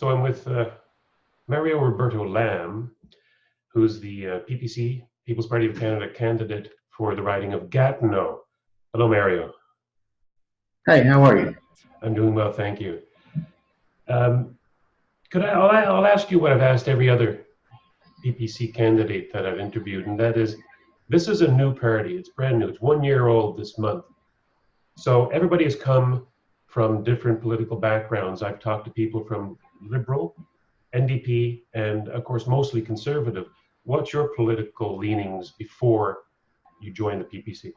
So I'm with Mario-Roberto Lam, who's the PPC, People's Party of Canada candidate for the riding of Gatineau. Hello, Mario. Hi, how are you? I'm doing well, thank you. I'll ask you what I've asked every other PPC candidate that I've interviewed, and that is, this is a new party. It's brand new. It's 1 year old this month. So everybody has come from different political backgrounds. I've talked to people from Liberal, NDP, and of course, mostly Conservative. What's your political leanings before you joined the PPC?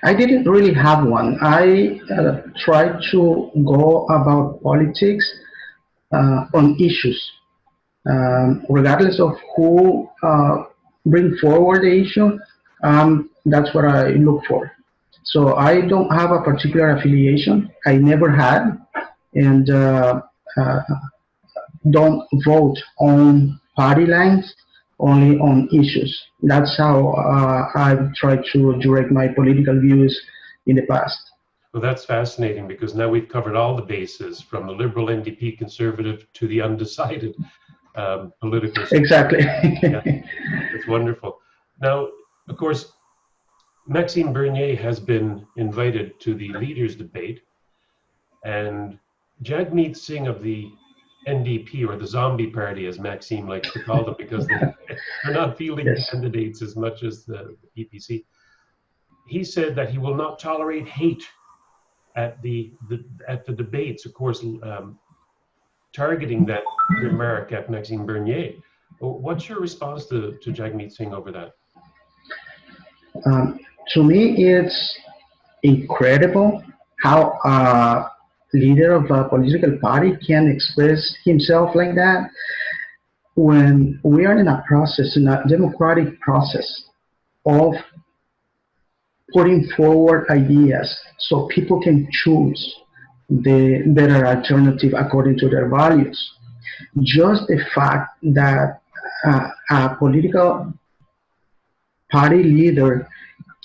I didn't really have one. I tried to go about politics on issues, regardless of who bring forward the issue. That's what I look for. So I don't have a particular affiliation. I never had, and don't vote on party lines, only on issues. That's how I've tried to direct my political views in the past. Well, that's fascinating, because now we've covered all the bases, from the Liberal, NDP, Conservative to the undecided political. Exactly. Yeah, it's wonderful. Now, of course, Maxime Bernie has been invited to the leaders' debate, and Jagmeet Singh of the NDP, or the zombie party, as Maxime likes to call them, because they're not fielding Yes. candidates as much as the PPC. He said that he will not tolerate hate at the debates, of course, targeting that remark at Maxime Bernier. What's your response to Jagmeet Singh over that? To me, it's incredible how a leader of a political party can express himself like that when we are in a process, in a democratic process of putting forward ideas so people can choose the better alternative according to their values. Just the fact that a political party leader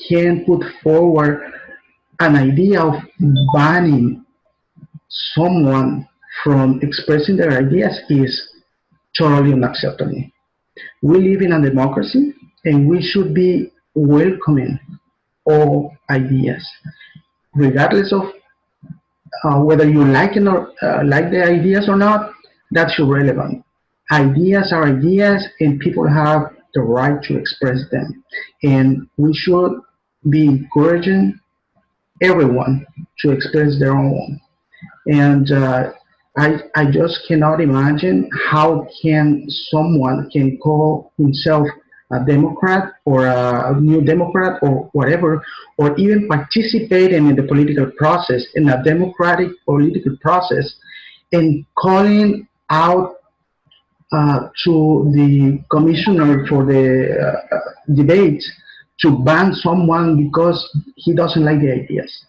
can put forward an idea of banning someone from expressing their ideas is totally unacceptable. We live in a democracy, and we should be welcoming all ideas, regardless of whether you like it or like the ideas or not. That's irrelevant. Ideas are ideas, and people have the right to express them, and we should be encouraging everyone to express their own. And I just cannot imagine how can someone can call himself a Democrat or a New Democrat or whatever, or even participating in the political process, in a democratic political process, and calling out to the commissioner for the debate to ban someone because he doesn't like the ideas.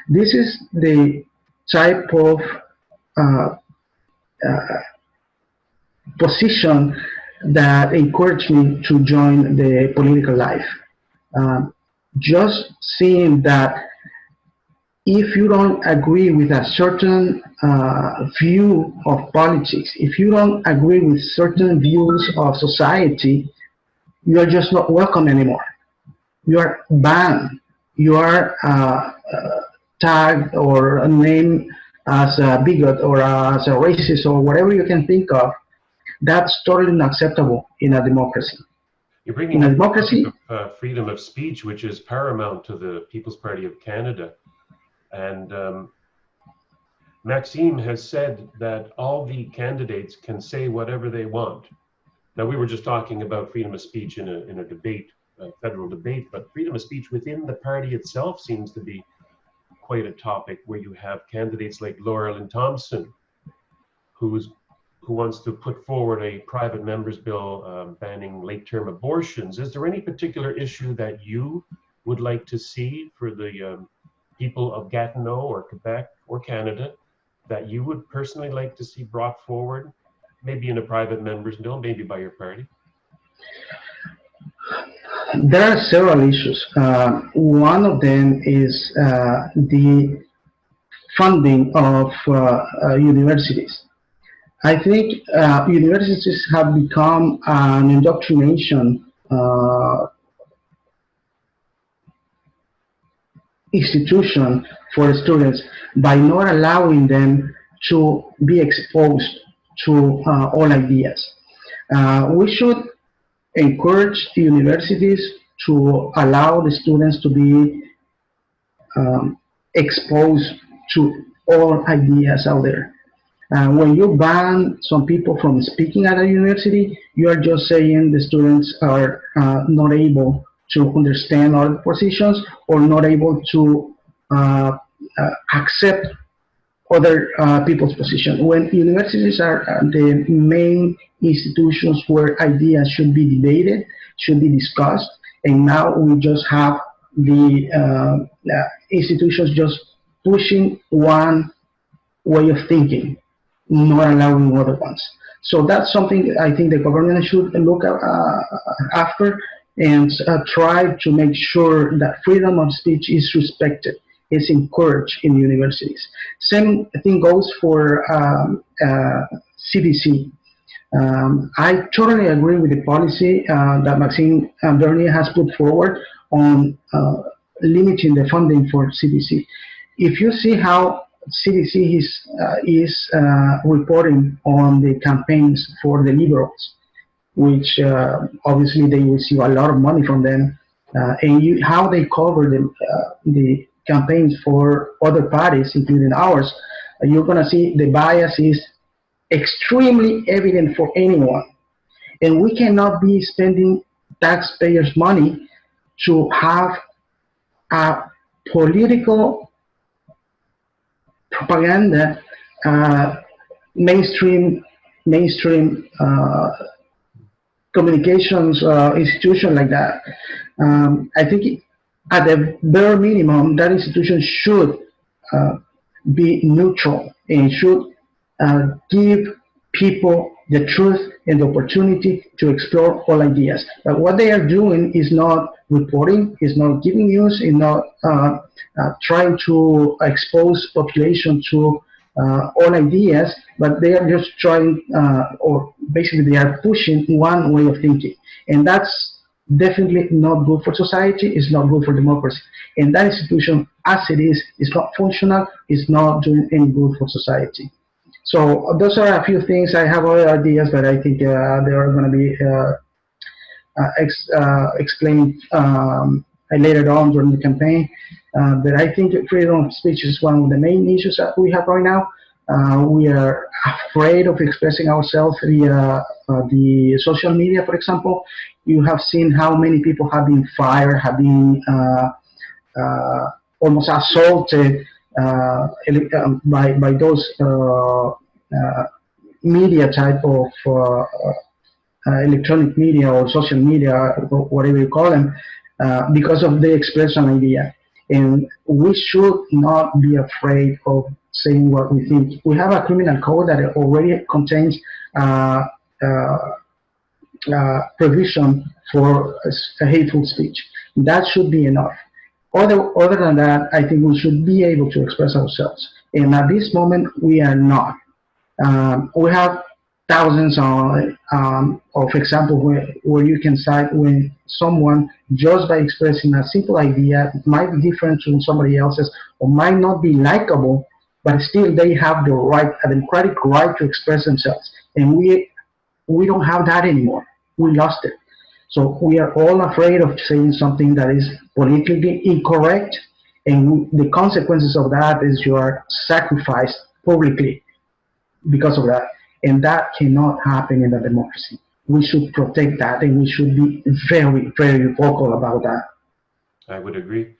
This is the type of position that encouraged me to join the political life. Just seeing that if you don't agree with a certain view of politics, if you don't agree with certain views of society, you are just not welcome anymore. You are banned. You are tagged or named as a bigot or as a racist or whatever you can think of. That's totally unacceptable in a democracy. You're bringing up democracy, freedom of speech, which is paramount to the People's Party of Canada. And Maxime has said that all the candidates can say whatever they want. Now, we were just talking about freedom of speech in a debate, a federal debate, but freedom of speech within the party itself seems to be quite a topic, where you have candidates like Laurelyn Thompson, who wants to put forward a private member's bill banning late-term abortions. Is there any particular issue that you would like to see for the people of Gatineau or Quebec or Canada that you would personally like to see brought forward, maybe in a private member's bill, maybe by your party? There are several issues. One of them is the funding of universities. I think universities have become an indoctrination institution for students by not allowing them to be exposed to all ideas. We should encourage the universities to allow the students to be exposed to all ideas out there. When you ban some people from speaking at a university, you are just saying the students are not able to understand other positions or not able to accept other people's position. When universities are the main institutions where ideas should be debated, should be discussed, and now we just have the institutions just pushing one way of thinking, not allowing other ones. So that's something I think the government should look after and try to make sure that freedom of speech is respected, is encouraged in universities. Same thing goes for CDC. I totally agree with the policy that Maxime Bernie has put forward on limiting the funding for CDC. If you see how CDC is reporting on the campaigns for the liberals, which obviously they receive a lot of money from them, and how they cover the campaigns for other parties, including ours, you're going to see the bias is extremely evident for anyone. And we cannot be spending taxpayers' money to have a political propaganda mainstream communications institution like that. I think at the bare minimum, that institution should be neutral and should give people the truth and the opportunity to explore all ideas. But what they are doing is not reporting, is not giving news, is not trying to expose population to all ideas, but they are just trying, or basically they are pushing one way of thinking. And that's definitely not good for society, it's not good for democracy. And that institution, as it is not functional, is not doing any good for society. So those are a few things. I have other ideas, but I think they are going to be explained later on during the campaign. But I think freedom of speech is one of the main issues that we have right now. We are afraid of expressing ourselves via the social media, for example. You have seen how many people have been fired, have been almost assaulted by those media type of electronic media or social media, or whatever you call them, because of the expression idea. And we should not be afraid of saying what we think. We have a criminal code that already contains provision for hateful speech. That should be enough. Other than that, I think we should be able to express ourselves. And at this moment, we are not. We have thousands of examples where you can cite when someone, just by expressing a simple idea, might be different from somebody else's, or might not be likable, but still they have the right, a democratic right to express themselves. And we don't have that anymore. We lost it. So we are all afraid of saying something that is politically incorrect, and the consequences of that is you are sacrificed publicly because of that. And that cannot happen in a democracy. We should protect that, and we should be very, very vocal about that. I would agree.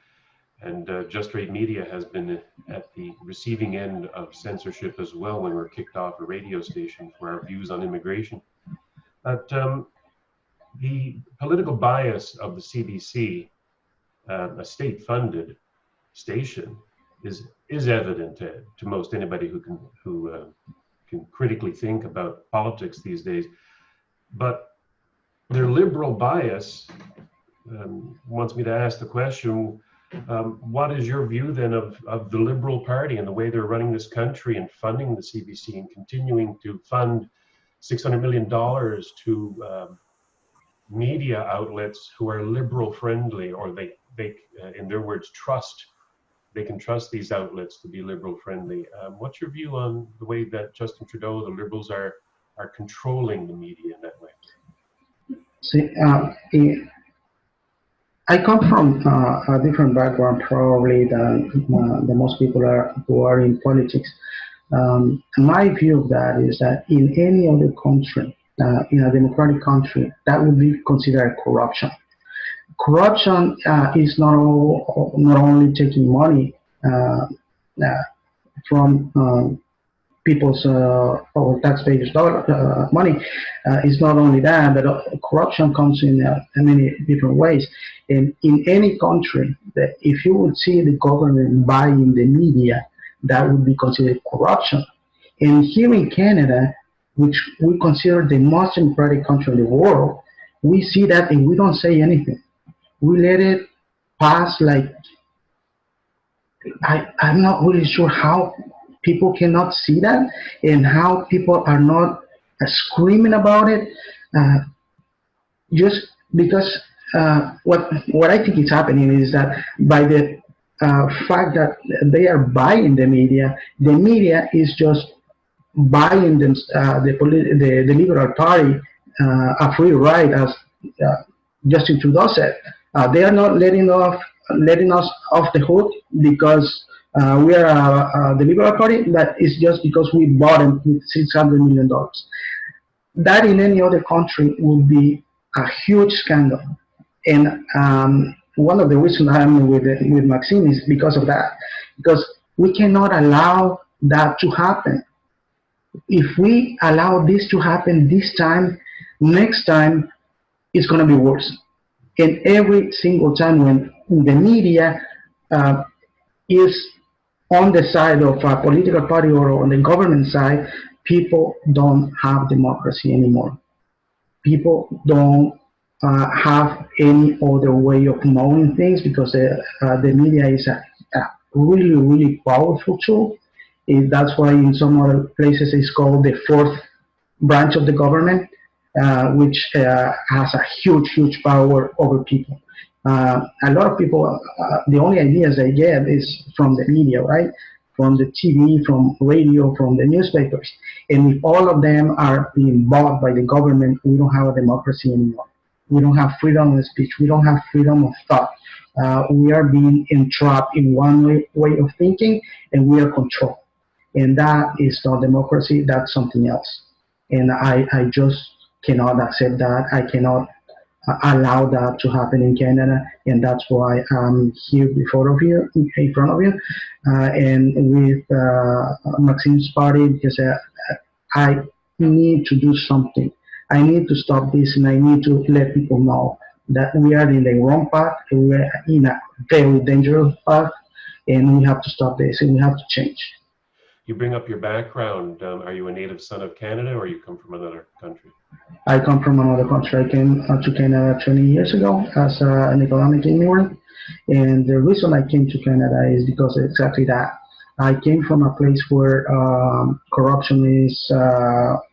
And Just Right Media has been at the receiving end of censorship as well when we're kicked off a radio station for our views on immigration. But the political bias of the CBC, a state-funded station, is evident to most anybody who can critically think about politics these days. But their liberal bias wants me to ask the question: What is your view then of the Liberal Party and the way they're running this country and funding the CBC and continuing to fund $600 million to media outlets who are liberal friendly, or they in their words, they can trust these outlets to be liberal friendly. What's your view on the way that Justin Trudeau, the Liberals, are controlling the media in that way? See, I come from a different background probably than most people who are in politics. My view of that is that in any other country, in a democratic country, that would be considered corruption. Corruption is not only taking money from people's or taxpayers' money. It's not only that, but corruption comes in many different ways. And in any country, that if you would see the government buying the media, that would be considered corruption. And here in Canada, which we consider the most democratic country in the world, we see that and we don't say anything. We let it pass like, I'm not really sure how people cannot see that and how people are not screaming about it, just because what I think is happening is that by the fact that they are buying the media is just buying them, the Liberal Party a free ride, as Justin Trudeau said. They are not letting us off the hook because we are the Liberal Party, but it's just because we bought them with $600 million. That in any other country would be a huge scandal. And one of the reasons I'm with Maxime is because of that. Because we cannot allow that to happen. If we allow this to happen this time, next time it's going to be worse. And every single time when the media is on the side of a political party or on the government side, people don't have democracy anymore. People don't have any other way of knowing things because the media is a really, really powerful tool. That's why in some other places it's called the fourth branch of the government, which has a huge, huge power over people. A lot of people, the only ideas they get is from the media, right? From the TV, from radio, from the newspapers. And if all of them are being bought by the government, we don't have a democracy anymore. We don't have freedom of speech. We don't have freedom of thought. We are being entrapped in one way of thinking, and we are controlled. And that is not democracy, that's something else. And I just cannot accept that. I cannot allow that to happen in Canada, and that's why I'm here in front of you, and with Maxime's party, because I need to do something. I need to stop this, and I need to let people know that we are in the wrong path, and we are in a very dangerous path, and we have to stop this, and we have to change. You bring up your background. Are you a native son of Canada, or you come from another country? I come from another country. I came to Canada 20 years ago as an economic immigrant. And the reason I came to Canada is because of exactly that. I came from a place where corruption is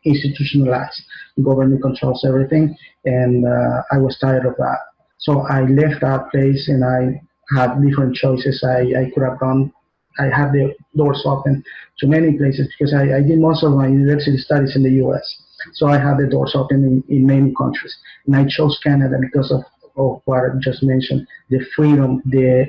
institutionalized. The government controls everything, and I was tired of that. So I left that place, and I had different choices I could have done. I had the doors open to many places because I did most of my university studies in the US. So I had the doors open in many countries. And I chose Canada because of what I just mentioned, the freedom, the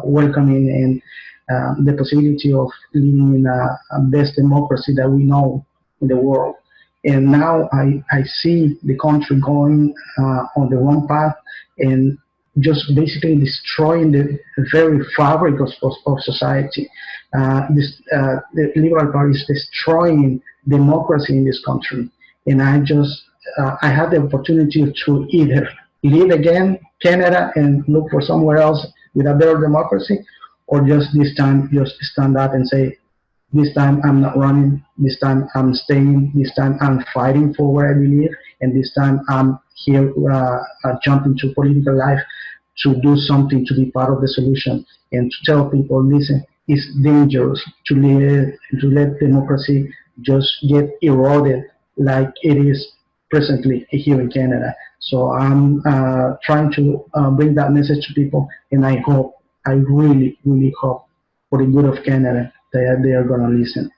welcoming, and the possibility of living in a best democracy that we know in the world. And now I see the country going on the wrong path and just basically destroying the very fabric of society. The Liberal Party is destroying democracy in this country. And I had the opportunity to either leave again Canada and look for somewhere else with a better democracy, or just this time just stand up and say, this time I'm not running, this time I'm staying, this time I'm fighting for what I believe, and this time I'm here jumping to political life to do something, to be part of the solution, and to tell people, listen, it's dangerous to let democracy just get eroded like it is presently here in Canada. So I'm trying to bring that message to people, and I really, really hope for the good of Canada that they are going to listen.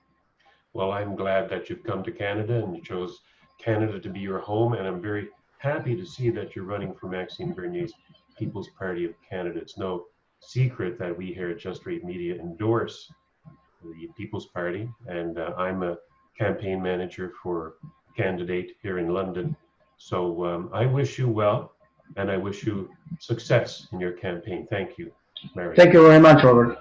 Well, I'm glad that you've come to Canada and you chose Canada to be your home, and I'm very happy to see that you're running for Maxime Bernie's People's Party of Canada. It's no secret that we here at Just Right Media endorse the People's Party, and I'm a campaign manager for a candidate here in London. So I wish you well, and I wish you success in your campaign. Thank you, Mario. Thank you very much, Robert.